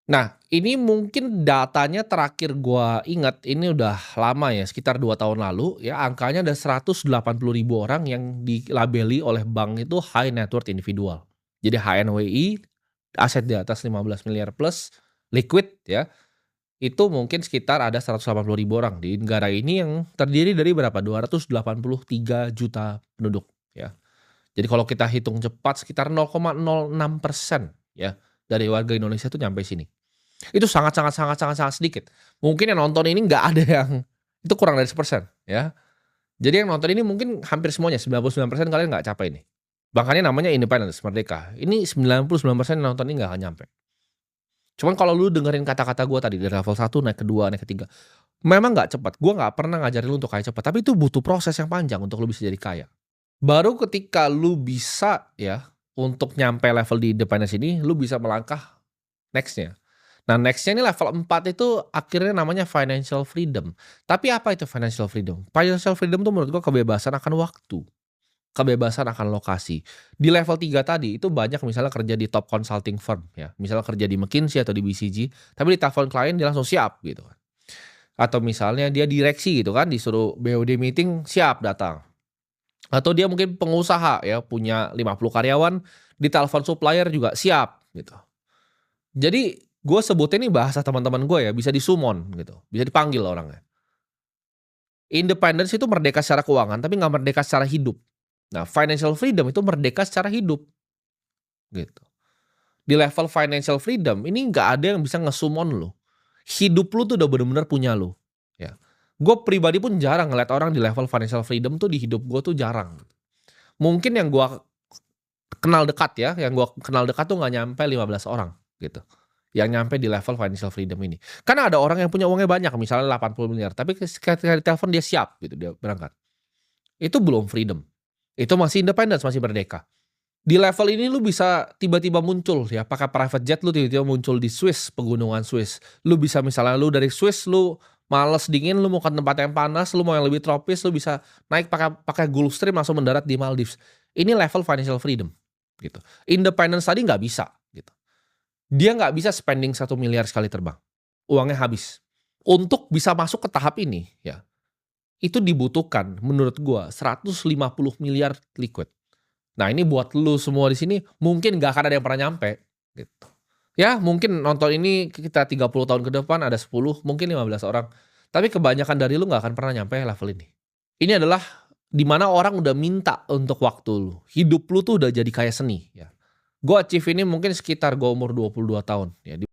Nah, ini mungkin datanya terakhir gua ingat, ini udah lama ya, sekitar 2 tahun lalu ya, angkanya ada 180.000 orang yang dilabeli oleh bank itu high net worth individual. Jadi HNWI, aset di atas 15 miliar plus, liquid ya, itu mungkin sekitar ada 180.000 orang di negara ini yang terdiri dari berapa, 283 juta penduduk ya. Jadi kalau kita hitung cepat sekitar 0,06% ya, dari warga Indonesia tuh nyampe sini. Itu sangat sangat sangat sangat sangat sedikit. Mungkin yang nonton ini nggak ada yang itu kurang dari 1% ya. Jadi yang nonton ini mungkin hampir semuanya, 99% kalian nggak capai nih. Makanya namanya independence, merdeka. Ini 99% yang nonton ini nggak akan nyampe. Cuman kalau lu dengerin kata-kata gua tadi, dari level 1 naik ke 2 naik ke 3, memang nggak cepat. Gua nggak pernah ngajarin lu untuk kaya cepat, tapi itu butuh proses yang panjang untuk lu bisa jadi kaya. Baru ketika lu bisa ya, untuk nyampe level di independence ini, lu bisa melangkah next-nya. Nah, next-nya ini level 4 itu akhirnya namanya financial freedom. Tapi apa itu financial freedom? Financial freedom tuh menurut gua kebebasan akan waktu, kebebasan akan lokasi. Di level 3 tadi itu banyak misalnya kerja di top consulting firm ya, misalnya kerja di McKinsey atau di BCG, tapi ditelepon klien dia langsung siap gitu kan. Atau misalnya dia direksi gitu kan, disuruh BOD meeting siap datang. Atau dia mungkin pengusaha ya, punya 50 karyawan, ditelepon supplier juga siap gitu. Jadi, gue sebutnya nih bahasa teman-teman gue ya, bisa di-summon gitu, bisa dipanggil orangnya. Independence itu merdeka secara keuangan, tapi nggak merdeka secara hidup. Nah, financial freedom itu merdeka secara hidup, gitu. Di level financial freedom, ini nggak ada yang bisa nge-summon lo. Hidup lu tuh udah bener-bener punya lo, ya. Gue pribadi pun jarang ngeliat orang di level financial freedom tuh di hidup gue tuh jarang. Mungkin yang gue kenal dekat ya, yang gue kenal dekat tuh nggak nyampe 15 orang, gitu. Yang nyampe di level financial freedom ini. Karena ada orang yang punya uangnya banyak, misalnya 80 miliar, tapi ketika ditelepon dia siap gitu, dia berangkat. Itu belum freedom. Itu masih independence, masih merdeka. Di level ini lu bisa tiba-tiba muncul ya, pakai private jet lu tiba-tiba muncul di Swiss, pegunungan Swiss. Lu bisa misalnya lu dari Swiss lu males dingin, lu mau ke tempat yang panas, lu mau yang lebih tropis, lu bisa naik pakai pakai Gulfstream langsung mendarat di Maldives. Ini level financial freedom gitu. Independence tadi nggak bisa gitu. Dia nggak bisa spending 1 miliar sekali terbang, uangnya habis. Untuk bisa masuk ke tahap ini ya, itu dibutuhkan menurut gua 150 miliar liquid. Nah, ini buat lu semua di sini mungkin nggak akan ada yang pernah nyampe gitu. Ya mungkin nonton ini kita 30 tahun ke depan ada 10 mungkin 15 orang, tapi kebanyakan dari lu nggak akan pernah nyampe level ini. Ini adalah di mana orang udah minta untuk waktu lu, hidup lu tuh udah jadi kayak seni ya. Gua achieve ini mungkin sekitar gua umur 22 tahun ya.